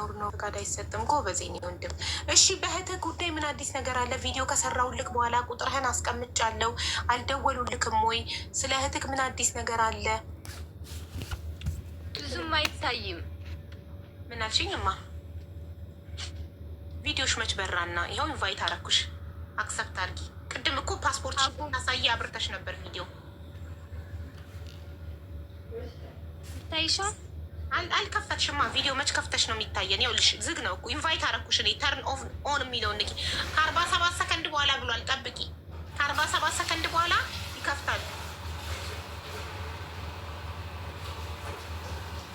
ነውር ነው። ፈቃድ አይሰጥም። ጎበዝ የኔ ወንድም። እሺ በእህትህ ጉዳይ ምን አዲስ ነገር አለ? ቪዲዮ ከሰራሁልክ በኋላ ቁጥርህን አስቀምጫለሁ። አልደወሉልክም ወይ? ስለ እህትክ ምን አዲስ ነገር አለ? ብዙም አይታይም። ምን አልሽኝማ? ቪዲዮሽ መች በራና ይኸው ኢንቫይት አረኩሽ። አክሰፕት አድርጊ። ቅድም እኮ ፓስፖርት ታሳይ አብርተሽ ነበር ቪዲዮ ታይሻል። አልከፈትሽማ። ቪዲዮ መች ከፍተሽ ነው የሚታየን? ይኸውልሽ ዝግ ነው እኮ። ኢንቫይት አረኩሽ እኔ። ተርን ኦን የሚለውን ንኪ። ከ47 ሰከንድ በኋላ ብሏል። ጠብቂ። ከ47 ሰከንድ በኋላ ይከፍታል።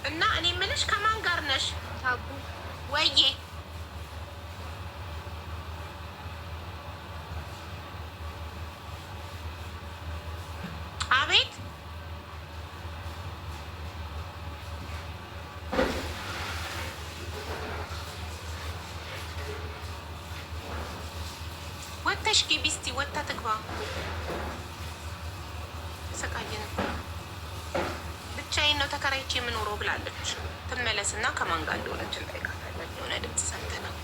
እና እኔ የምልሽ ከማን ጋር ነሽ? ታቡ ወይዬ አቤት ወጥተሽ ግቢ እስቲ። ወጥታ ትግባ። ሰቃየን ብቻዬን ነው ተከራይቼ የምኖረው ብላለች። ትመለስና ከማን ጋር እንደሆነች እንዳይቃታለን። የሆነ ድምፅ ሰምተናል።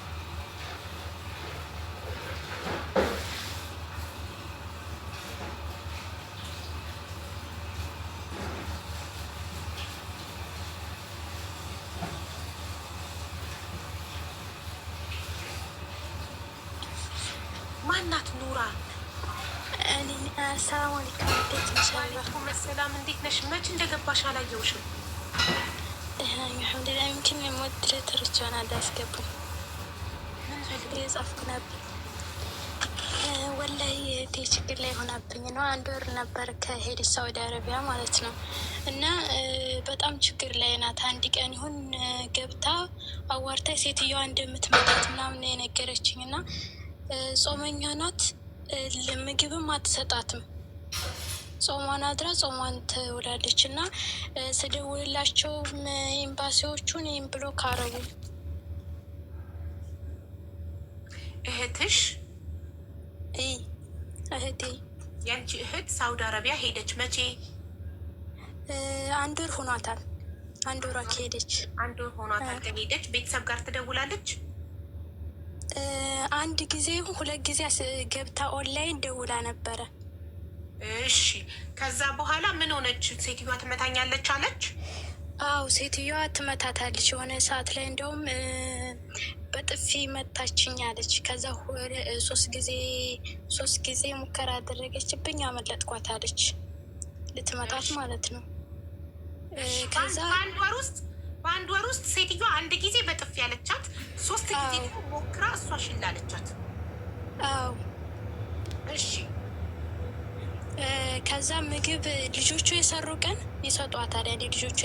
ማናት? ኑራ። ሰላም አለይኩም። እንዴት ነሽ? ዋሌኩም ሰላም። እንዴት ነሽ? መች እንደገባሽ አላየሁሽም። አልሐምዱሊላህ። يمكن ሞዴሬተሮቿን አላስገቡም። ምን ፈልግ የጻፍኩ ነበር። ወላሂ እህቴ ችግር ላይ ሆናብኝ ነው። 1 ወር ነበር ከሄደች ሳውዲ አረቢያ ማለት ነው። እና በጣም ችግር ላይ ናት። አንድ ቀን ይሁን ገብታ አዋርታ ሴትዮዋ እንደምትመጣት ምናምን የነገረችኝ እና ጾመኛ ናት። ምግብም አትሰጣትም። ጾሟን አድራ ጾሟን ትውላለች። እና ስደውልላቸው ኤምባሲዎቹን ይህም ብሎ ካረቡ። እህትሽ? እህቴ። ያንቺ እህት ሳውዲ አረቢያ ሄደች መቼ? 1 ወር ሆኗታል። 1 ወሯ ከሄደች 1 ወር ሆኗታል ከሄደች። ቤተሰብ ጋር ትደውላለች? 1 ጊዜ 2 ጊዜ ገብታ ኦንላይን ደውላ ነበረ። እሺ ከዛ በኋላ ምን ሆነች? ሴትዮዋ ትመታኛለች አለች? አው ሴትዮዋ ትመታታለች። የሆነ ሰዓት ላይ እንደውም በጥፊ መታችኝ አለች። ከዛ 3 ጊዜ ሙከራ አደረገችብኝ፣ አመለጥኳት አለች። ልትመታት ማለት ነው። ከዛ በአንድ ወር ውስጥ ሴትዮዋ 1 ጊዜ በጥፊ ያለቻት፣ 3 ጊዜ ደግሞ ሞክራ እሷ ሽላለቻት። አው እሺ ከዛ ምግብ ልጆቹ የሰሩ ቀን ይሰጧታል። ያኔ ልጆቹ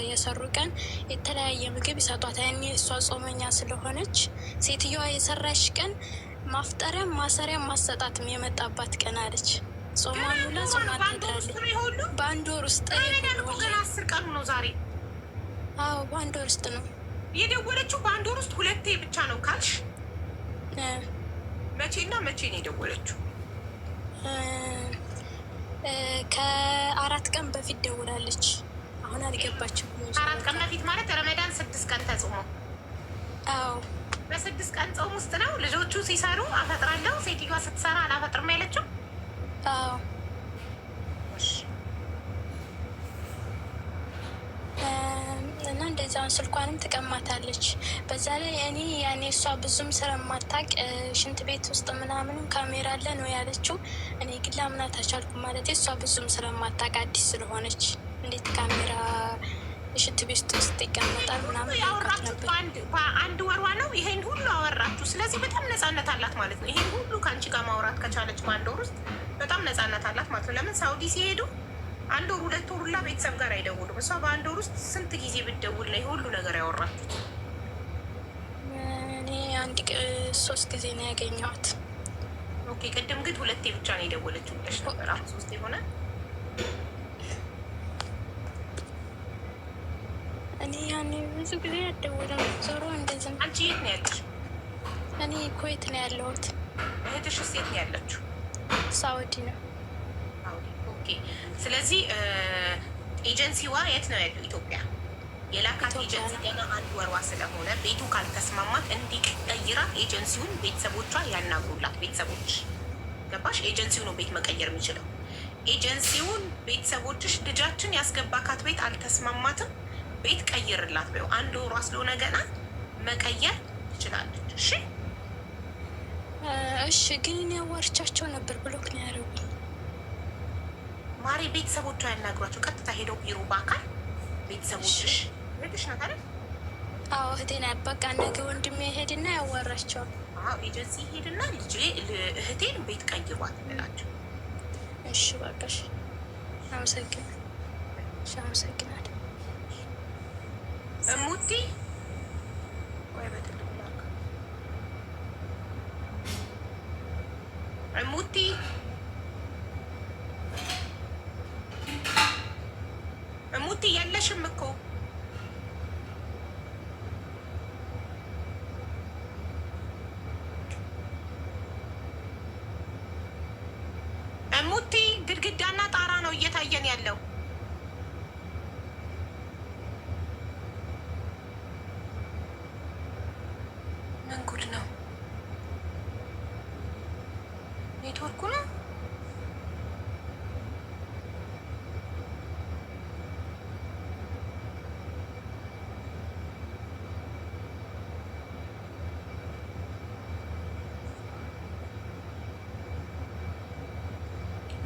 የሰሩ ቀን የተለያየ ምግብ ይሰጧታል። ያኔ እሷ ጾመኛ ስለሆነች ሴትዮዋ የሰራሽ ቀን ማፍጠሪያም ማሰሪያም ማሰጣትም የመጣባት ቀን አለች። ጾሟን ውላ ጾማ ትሄዳለች። በ1 ወር ውስጥ ገና 10 ቀኑ ነው ዛሬ። አዎ በ1 ወር ውስጥ ነው የደወለችው። በ1 ወር ውስጥ 2 ብቻ ነው ካልሽ፣ መቼና መቼ ነው የደወለችው? ከ4 ቀን በፊት ደውላለች። አሁን አልገባችም። 4 ቀን በፊት ማለት ረመዳን 6 ቀን ተጾሞ? አዎ በ6 ቀን ጾም ውስጥ ነው ልጆቹ ሲሰሩ አፈጥራለሁ፣ ሴትዮዋ ስትሰራ አላፈጥርም ያለችው? አዎ እና እንደዛውን ስልኳንም ትቀማታለች። በዛ ላይ እኔ ያኔ እሷ ብዙም ስለማታውቅ ሽንት ቤት ውስጥ ምናምንም ካሜራ አለ ነው ያለችው። እኔ ግን ላምናት አልቻልኩም። ማለት እሷ ብዙም ስለማታውቅ አዲስ ስለሆነች እንዴት ካሜራ ሽንት ቤት ውስጥ ይቀመጣል ምናምን ያውቃት ነበር። በ1 ወሯ ነው ይሄን ሁሉ አወራችሁ። ስለዚህ በጣም ነፃነት አላት ማለት ነው። ይሄን ሁሉ ከአንቺ ጋር ማውራት ከቻለች በ1 ወር ውስጥ በጣም ነፃነት አላት ማለት ነው። ለምን ሳውዲ ሲሄዱ 1 ወር 2 ወር ሁላ ቤተሰብ ጋር አይደውሉም። እሷ በ1 ወር ውስጥ ስንት ጊዜ ብትደውል ነው ሁሉ ነገር ያወራችሁት? እኔ 3 ጊዜ ነው ያገኘኋት። ኦኬ ቅድም ግን 2 ብቻ ነው የደወለችው ብለሽ ነበር። አሁን 3 የሆነ እኔ ያኔ ብዙ ጊዜ አልደወለም። ዞሮ እንደዚህ። አንቺ የት ነው ያለሽ? እኔ ኩዌት ነው ያለሁት። እህትሽስ የት ነው ያለችው? ሳውዲ ነው። ኦኬ ስለዚህ ኤጀንሲዋ የት ነው ያለው? ኢትዮጵያ? የላካት ኤጀንሲ ገና 1 ወሯ ስለሆነ ቤቱ ካልተስማማት እንዲቀይራት ኤጀንሲውን ቤተሰቦቿ ያናግሩላት። ቤተሰቦች ገባሽ? ኤጀንሲው ነው ቤት መቀየር የሚችለው። ኤጀንሲውን ቤተሰቦችሽ ልጃችን ያስገባካት ቤት አልተስማማትም፣ ቤት ቀይርላት በይው። 1 ወሯ ስለሆነ ገና መቀየር ትችላለች። እሺ እሺ። ግን እኔ አዋርቻቸው ነበር ብሎክ ነው ያደረጉኝ። ማሪ ቤተሰቦቿ ያናግሯቸው። ቀጥታ ሄደው ቢሮ በአካል ቤተሰቦችሽ ልጅሽ ናት አይደል? አዎ እህቴ ናት። በቃ ነገ ወንድሜ ሄድና ያዋራቸዋል። ኤጀንሲ ሄድና ልጄ እህቴን ቤት ቀይሯት እንላቸው። እሺ በቃሽ። አመሰግናለሁ። አመሰግናለሁ እሙቲ። ወይ በትልቁ ላክ እሙቲ። እሙቲ የለሽም እኮ እሙቲ። ግድግዳና ጣራ ነው እየታየን ያለው። ምን ጉድ ነው? ኔትወርኩ ነው።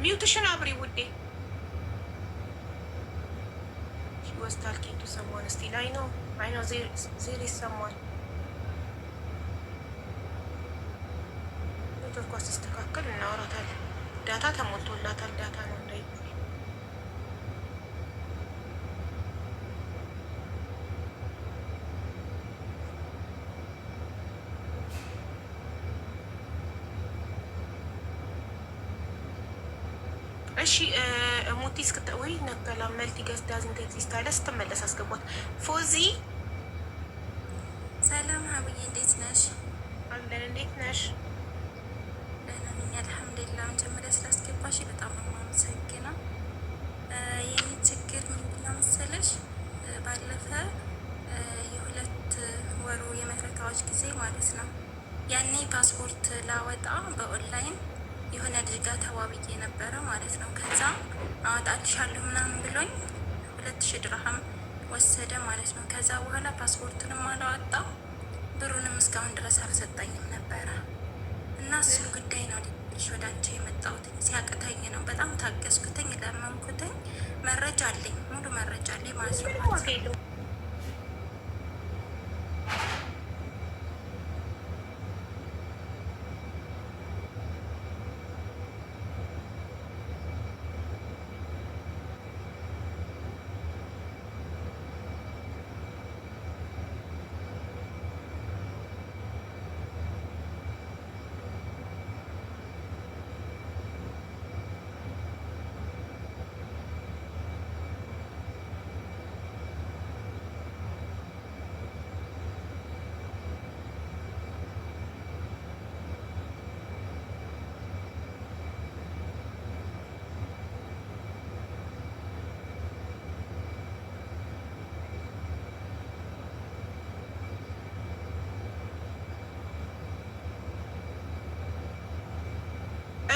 ሚውትሽን አብሪ ውዴ። was talking to someone still. I know there is someone. ኔትወርኳ ሲስተካከል እናወራታለን። ዳታ ተሞልቶላታል። ዳታ ነው እንዳይ እሺ ሙቲ እስክታ ወይ ነቀላ መልቲ ገስ ዳዝንት ኤግዚስት አለ። ስትመለስ አስገቧት። ፎዚ ሰላም ሀብዬ፣ እንዴት ነሽ? አለን። እንዴት ነሽ? ደህና ነኝ አልሐምዱሊላህ። መጀመሪያ ስላስገባሽ በጣም ነው የማመሰግነው። የኔ ችግር ምንድን ነው መሰለሽ? ባለፈ የ2 ወሩ የመረታዎች ጊዜ ማለት ነው። ያኔ ፓስፖርት ላወጣ በኦንላይን የሆነ ልጅ ጋር ተዋብዬ ነበረ ማለት ነው። ከዛ አወጣልሻለሁ ምናምን ብሎኝ 2000 ድርሃም ወሰደ ማለት ነው። ከዛ በኋላ ፓስፖርቱንም አላወጣ ብሩንም እስካሁን ድረስ አልሰጠኝም ነበረ እና እሱን ጉዳይ ነው ልጅ ወደ አንቺ የመጣሁት። ሲያቅተኝ ነው በጣም ታገዝኩትኝ፣ ለመንኩትኝ። መረጃ አለኝ፣ ሙሉ መረጃ አለኝ ማለት ነው።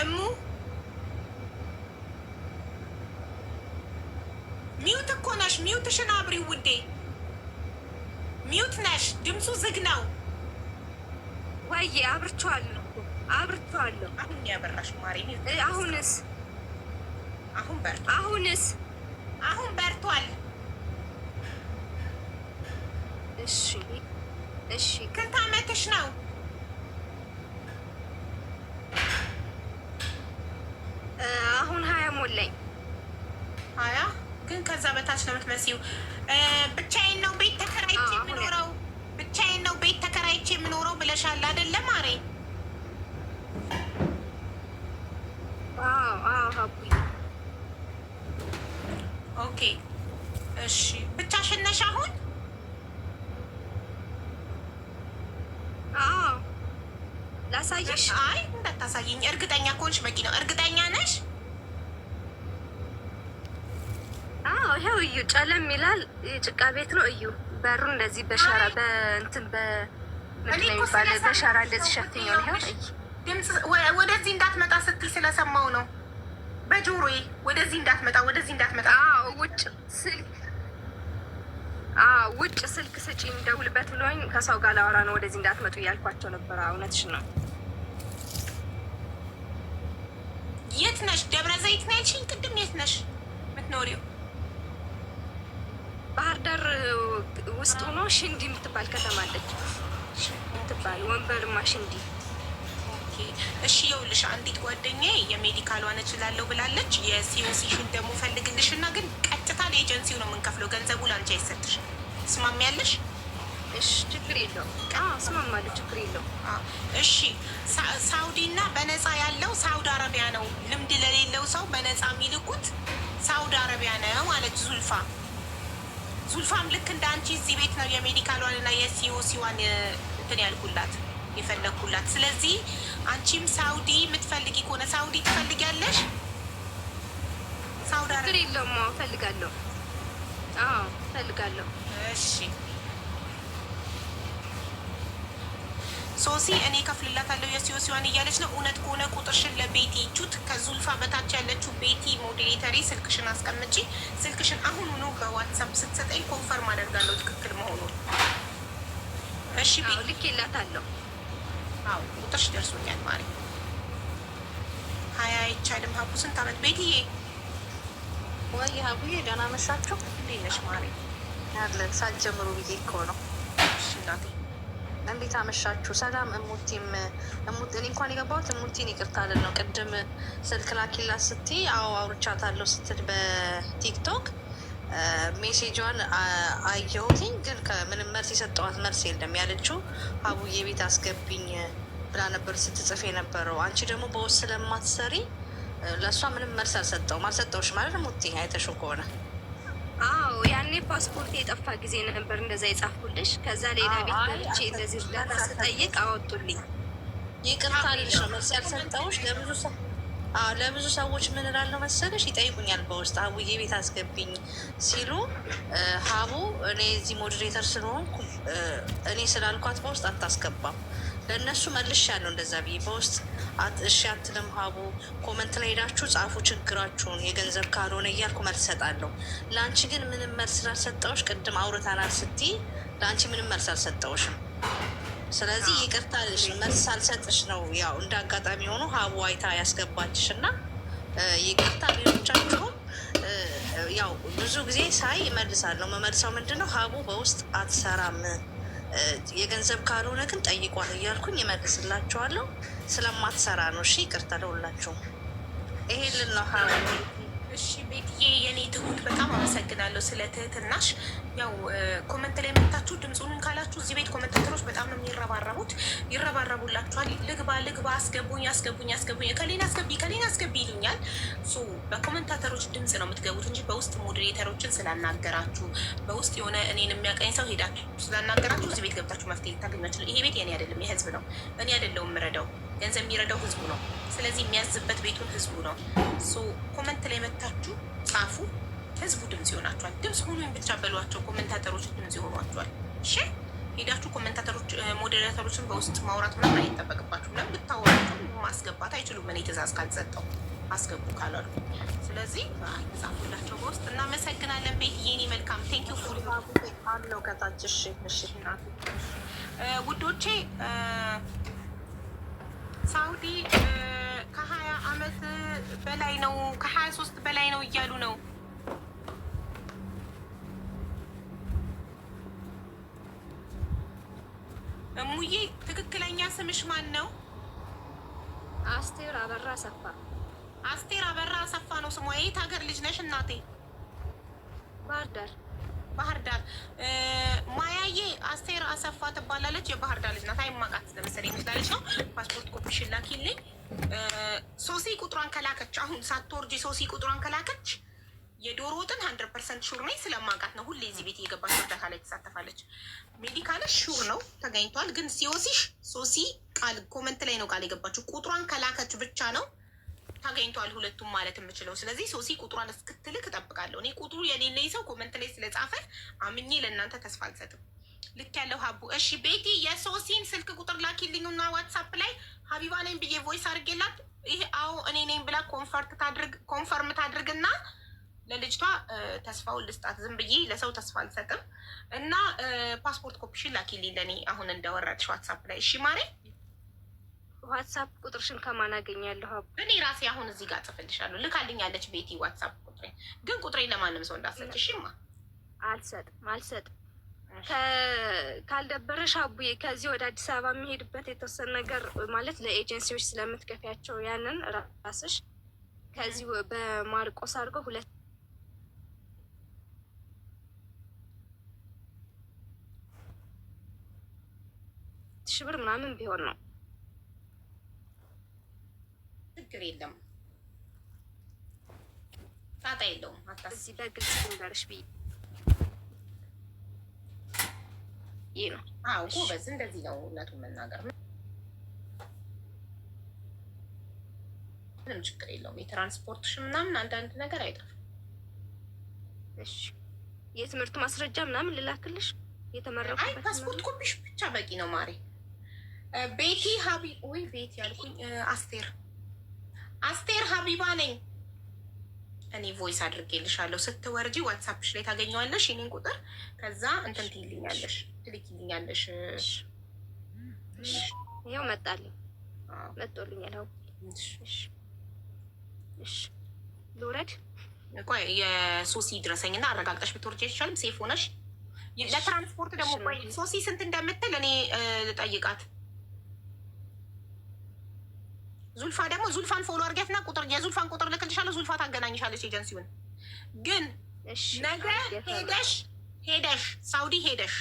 እሙ ሚውት እኮ ነሽ። ሚውትሽን አብሪው ውዴ። ሚውት ነሽ። ድምፁ ዝግ ነው። ወይ አብርቼዋለሁ። አሁን ያበራሽ ማሪ። አሁንስ? አሁን በርቷል። አሁን በርቷል። እሺ። ስንት ዓመትሽ ነው? አሁን 20 ሞላኝ። 20 ግን ከዛ በታች ነው የምትመስዪው። ብቻዬን ነው ቤት ተከራይቼ የምኖረው ብለሻል አይደለ ማሬ? ሀቡዬ ኦኬ እሺ። ብቻሽን ነሽ አሁን? ላሳይሽ? አይ እንዳታሳይኝ። እርግጠኛ ከሆንሽ በቂ ነው። እርግጠኛ ነሽ? ይሄው እዩ ጨለም ይላል። የጭቃ ቤት ነው እዩ። በሩ እንደዚህ በሸራ በእንትን በምንድን ነው የሚባለው በሸራ እንደዚህ ሸፍኛው ነው። ይሄው ድምፅ ወደዚህ እንዳትመጣ ስትል ስለሰማው ነው በጆሮዬ። ወደዚህ እንዳትመጣ ወደዚህ እንዳትመጣ። ውጭ ስልክ ውጭ ስልክ ስጪኝ ደውልበት ብሎኝ ከሰው ጋር ላወራ ነው ወደዚህ እንዳትመጡ እያልኳቸው ነበር። እውነትሽ ነው። የት ነሽ? ደብረ ዘይት ነው ያልሽኝ ቅድም። የት ነሽ የምትኖሪው? ባህር ዳር ውስጥ ሆኖ ሽንዲ የምትባል ከተማ አለች የምትባል ወንበርማ ሽንዲ። እሺ ይኸውልሽ አንዲት ጓደኛዬ የሜዲካሏን እችላለሁ ብላለች። የሲኦሲሽን ደግሞ ፈልግልሽ እና ግን ቀጥታ ለኤጀንሲው ነው የምንከፍለው። ገንዘቡ ለአንቺ አይሰጥሽ። ትስማሚያለሽ? እሺ ችግር የለውም። እስማማለሁ፣ ችግር የለውም። እሺ ሳውዲ እና በነፃ ያለው ሳውዲ አረቢያ ነው። ልምድ ለሌለው ሰው በነፃ የሚልኩት ሳውዲ አረቢያ ነው አለች ዙልፋ። ዙልፋም ልክ እንደ አንቺ እዚህ ቤት ነው የሜዲካሏን እና የሲኦሲዋን እንትን ያልኩላት የፈለግኩላት። ስለዚህ አንቺም ሳውዲ የምትፈልጊ ከሆነ ሳውዲ ትፈልጊያለሽ? ሳውዲ ችግር የለውም። ፈልጋለሁ፣ ፈልጋለሁ። እሺ ሶሲ እኔ ከፍልላታለሁ የሲኦሲዋን እያለች ነው። እውነት ከሆነ ቁጥርሽን ለቤቲ ቹት ከዙልፋ በታች ያለችው ቤቲ ሞዴሬተሪ ስልክሽን አስቀምጪ። ስልክሽን አሁኑኑ በዋትሳፕ ስትሰጠኝ ኮንፈርም አደርጋለሁ ትክክል መሆኑን። እሺ ልኬላታለሁ። አዎ ቁጥርሽ ደርሶኛል። ማሪ 20 አይቻልም። ሀቡ ስንት አመት? ቤትዬ ወይ ሀቡዬ ደህና መሻችሁ? እንዴት ነሽ ማሪ? ያለን ሳትጀምሩ ብዬ እኮ ነው። እሺ እናቴ እንዴት አመሻችሁ? ሰላም። እኔ እንኳን የገባሁት እሙቲን ይቅርታ አለን ነው። ቅድም ስልክ ላኪላት ስትይ አውርቻታለሁ ስትል በቲክቶክ ሜሴጇን አየሁትኝ፣ ግን ከምንም መልስ የሰጠዋት መልስ የለም። ያለችው ሀቡዬ ቤት አስገቢኝ ብላ ነበር ስትጽፍ የነበረው። አንቺ ደግሞ በውስጥ ስለማትሰሪ ለእሷ ምንም መልስ አልሰጠውሽ ማለት ሙቲ አይተሽው ከሆነ ያኔ ፓስፖርት የጠፋ ጊዜ ነበር እንደዛ የጻፍኩልሽ። ከዛ ሌላ ቤት ገብቼ እንደዚህ እርዳታ ስጠይቅ አወጡልኝ። ይቅርታ ልልሽ ነው መልስ ያልሰጠውሽ። ለብዙ ሰዎች ምን እላለሁ መሰለሽ፣ ይጠይቁኛል በውስጥ ሀቡዬ ቤት አስገቢኝ ሲሉ ሀቡ እኔ እዚህ ሞዴሬተር ስለሆንኩ እኔ ስላልኳት በውስጥ አታስገባም። ለእነሱ መልሽ ያለው እንደዛ ብዬ በውስጥ እሺ አትልም ሀቡ። ኮመንት ላይ ሄዳችሁ ጻፉ ችግራችሁን የገንዘብ ካልሆነ እያልኩ መልስ ሰጣለሁ። ለአንቺ ግን ምንም መልስ ስላልሰጠውሽ ቅድም አውርተናል ስትይ ለአንቺ ምንም መልስ አልሰጠውሽም። ስለዚህ ይቅርታ ልሽ መልስ አልሰጥሽ ነው። ያው እንደ አጋጣሚ ሆኖ ሀቡ አይታ ያስገባችሽ እና ይቅርታ። ሌሎቻችሁም ያው ብዙ ጊዜ ሳይ እመልሳለሁ። መመልሰው ምንድን ነው ሀቡ በውስጥ አትሰራም የገንዘብ ካልሆነ ግን ጠይቋል እያልኩኝ ይመልስላችኋለሁ። ስለማትሰራ ነው። እሺ ይቅርታ ለሁላችሁም። ይሄ ልና እሺ ቤትዬ የኔ ትሁት በጣም አመሰግናለሁ ስለ ትህትናሽ። ያው ኮመንት ላይ መታችሁ ድምፁን ካላችሁ እዚህ ቤት ኮመንታተሮች በጣም ነው የሚረባረቡት፣ ይረባረቡላችኋል። ልግባ አስገቡኝ ከሌን አስገቢ ይሉኛል። በኮመንታተሮች ድምፅ ነው የምትገቡት እንጂ በውስጥ ሞዴሬተሮችን ስላናገራችሁ በውስጥ የሆነ እኔን የሚያቀኝ ሰው ሄዳችሁ ስላናገራችሁ እዚህ ቤት ገብታችሁ መፍትሄ ልታገኛችሁ። ይሄ ቤት የኔ አይደለም የህዝብ ነው። እኔ አይደለሁም የምረዳው፣ ገንዘብ የሚረዳው ህዝቡ ነው። ስለዚህ የሚያዝበት ቤቱን ህዝቡ ነው። ኮመንት ላይ መታችሁ ጻፉ። ህዝቡ ድምፅ ይሆናችኋል። ድምፅ ሁሉም ብቻ በሏቸው። ኮመንታተሮች ድምፅ ይሆኗችኋል። እሺ ሄዳችሁ ኮመንታተሮች ሞዴሬተሮችን በውስጥ ማውራት ምናምን አይጠበቅባችሁ። ለምን ብታወራቸው ማስገባት አይችሉም። እኔ ትእዛዝ ካልሰጠው አስገቡ ካላሉ። ስለዚህ ጻፉላቸው በውስጥ። እናመሰግናለን። ቤት የኔ መልካም ቴንኪ ፎር አለው ከታች። እሺ ውዶቼ ሳውዲ ከ20 አመት በላይ ነው ከ23 በላይ ነው እያሉ ነው። እሙዬ ትክክለኛ ስምሽ ማን ነው? አስቴር አበራ አሰፋ። አስቴር አበራ አሰፋ ነው ስሟ። የት ሀገር ልጅ ነሽ እናቴ? ባህር ዳር። ማያዬ አስቴር አሰፋ ትባላለች። የባህር ዳር ልጅ ናት። አይማቃት ለመሰለኝ ይመስላለች ነው። ፓስፖርት ኮፒሽን ላኪልኝ። ሶሲ ቁጥሯን ከላከች አሁን ሳትወርጂ ሶሲ ቁጥሯን ከላከች የዶሮ ወጥን 100% ሹር ነኝ ስለማውቃት ነው። ሁሌ እዚህ ቤት እየገባች እርዳታ ላይ ትሳተፋለች። ሜዲካልሽ ሹር ነው ተገኝቷል። ግን ሲወሲሽ ሶሲ ቃል ኮመንት ላይ ነው ቃል የገባችው። ቁጥሯን ከላከች ብቻ ነው ተገኝቷል ሁለቱም ማለት የምችለው። ስለዚህ ሶሲ ቁጥሯን እስክትልክ እጠብቃለሁ። እኔ ቁጥሩ የሌለኝ ሰው ኮመንት ላይ ስለጻፈ አምኜ ለእናንተ ተስፋ አልሰጥም። ልክ ያለው ሀቡ። እሺ ቤቲ የሶሲን ስልክ ቁጥር ላኪልኝና ዋትሳፕ ላይ ሀቢባ ነኝ ብዬ ቮይስ አድርጌላት ይሄ አዎ እኔ ነኝ ብላ ኮንፈርም ታድርግና ለልጅቷ ተስፋውን ልስጣት። ዝም ብዬ ለሰው ተስፋ አልሰጥም። እና ፓስፖርት ኮፒሽን ላኪልኝ ለእኔ አሁን እንደወረድሽ ዋትሳፕ ላይ። እሺ ማሬ ዋትሳፕ ቁጥርሽን ከማን አገኛለሁ? እኔ ራሴ አሁን እዚህ ጋር ጽፍልሻለሁ። ልካልኛለች ቤቲ ዋትሳፕ ቁጥሬ። ግን ቁጥሬ ለማንም ሰው እንዳሰጭ። እሺማ አልሰጥም። ካልደበረሽ አቡዬ ከዚህ ወደ አዲስ አበባ የሚሄድበት የተወሰነ ነገር ማለት ለኤጀንሲዎች ስለምትከፊያቸው ያንን ራስሽ ከዚህ በማርቆስ አድርገው 2,000 ብር ምናምን ቢሆን ነው። ችግር የለም፣ ጣጣ የለውም። እዚህ በግልጽ ንገርሽ ብዬ ይህ ነው። አዎ ጎበዝ፣ እንደዚህ ነው እውነቱን መናገር። ምንም ችግር የለውም። የትራንስፖርትሽ ምናምን አንዳንድ ነገር አይጠፋም። እሺ የትምህርት ማስረጃ ምናምን ልላክልሽ? የተመረቁ ፓስፖርት ኮፒሽ ብቻ በቂ ነው ማሬ። ቤቲ ወይ ቤቲ ያልኩኝ አስቴር ሀቢባ ነኝ። እኔ ቮይስ አድርጌልሻለሁ። ስትወርጂ ዋትሳፕሽ ላይ ታገኘዋለሽ የኔን ቁጥር። ከዛ እንትን ትልኪልኛለሽ። ይኸው መጥቶልኛል። ልውረድ? ቆይ የሶሲ ድረሰኝና አረጋግጠሽ ብትወርጂ አይቻልም? ሴፍ ሆነሽ ለትራንስፖርት ደግሞ ቆይ ሶሲ ስንት እንደምትል እኔ ልጠይቃት። ዙልፋ ደግሞ ዙልፋን ፎሎ አድርጊያትና የዙልፋን ቁጥር ልክልሻለሁ። ዙልፋ ታገናኝሻለች ኤጀንሲውን። ግን ነገ ሄደሽ ሳውዲ ሄደሽ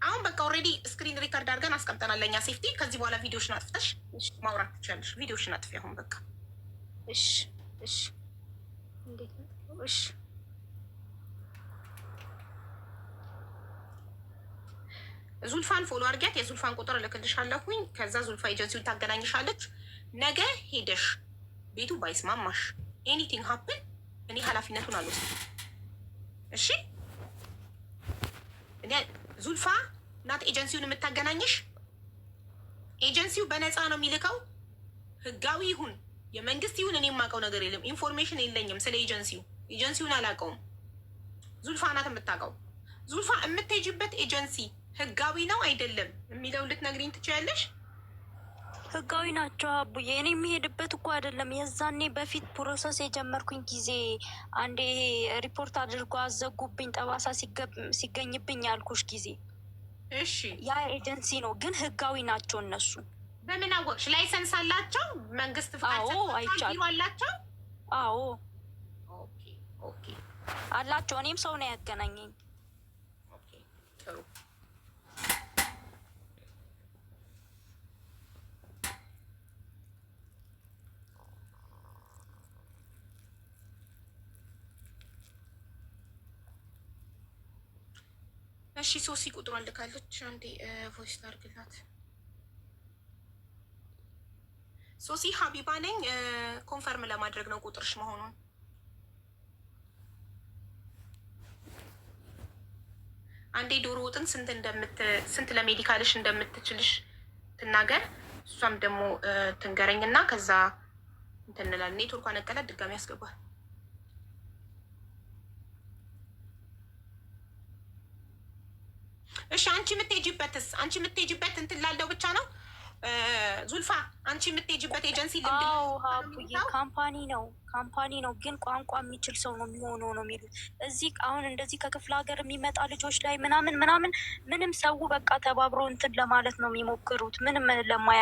አሁን በቃ ኦልሬዲ ስክሪን ሪከርድ አድርገን አስቀምጠናል ለእኛ ሴፍቲ። ከዚህ በኋላ ቪዲዮሽን አጥፍተሽ ማውራት ትችላለሽ። ቪዲዮሽን አጥፊ አሁን በቃ። ዙልፋን ፎሎ አድርጊያት። የዙልፋን ቁጥር እልክልሻለሁኝ። ከዛ ዙልፋ ኤጀንሲውን ታገናኝሻለች። ነገ ሄደሽ ቤቱ ባይስማማሽ ኤኒቲንግ ሀፕን እኔ ኃላፊነቱን አልወስድም። እሺ እኔ ዙልፋ ናት ኤጀንሲውን የምታገናኝሽ። ኤጀንሲው በነፃ ነው የሚልከው። ህጋዊ ይሁን የመንግስት ይሁን እኔ የማውቀው ነገር የለም። ኢንፎርሜሽን የለኝም ስለ ኤጀንሲውን አላውቀውም። ዙልፋ ናት የምታውቀው። ዙልፋ የምትሄጂበት ኤጀንሲ ህጋዊ ነው አይደለም የሚለው ልትነግሪኝ ትችያለሽ? ህጋዊ ናቸው አቡዬ። እኔ የሚሄድበት እኮ አይደለም። የዛኔ በፊት ፕሮሰስ የጀመርኩኝ ጊዜ አንዴ ሪፖርት አድርጎ አዘጉብኝ፣ ጠባሳ ሲገኝብኝ ያልኩሽ ጊዜ። እሺ ያ ኤጀንሲ ነው፣ ግን ህጋዊ ናቸው እነሱ። በምን አወቅሽ? ላይሰንስ አላቸው? መንግስት ፍቃድ አላቸው? አዎ ኦኬ አላቸው። እኔም ሰው ነው ያገናኘኝ። ጥሩ እሺ ሶሲ ቁጥሯን ልካለች። አንዴ ቮይስ ላድርግላት። ሶሲ ሀቢባ ነኝ። ኮንፈርም ለማድረግ ነው ቁጥርሽ መሆኑን። አንዴ ዶሮ ወጥን ስንት ለሜዲካልሽ እንደምትችልሽ ትናገር። እሷም ደግሞ ትንገረኝና ከዛ እንትን እንላለን። ኔትወርኳ ነቀለ፣ ድጋሚ ያስገባል። እሺ አንቺ የምትሄጂበት እንትን ላለው ብቻ ነው ዙልፋ። አንቺ የምትሄጂበት ኤጀንሲ ካምፓኒ ነው፣ ግን ቋንቋ የሚችል ሰው ነው የሚሆነው ነው የሚሉት። እዚህ አሁን እንደዚህ ከክፍለ ሀገር የሚመጣ ልጆች ላይ ምናምን ምንም ሰው በቃ ተባብሮ እንትን ለማለት ነው የሚሞክሩት ምንም ለማያ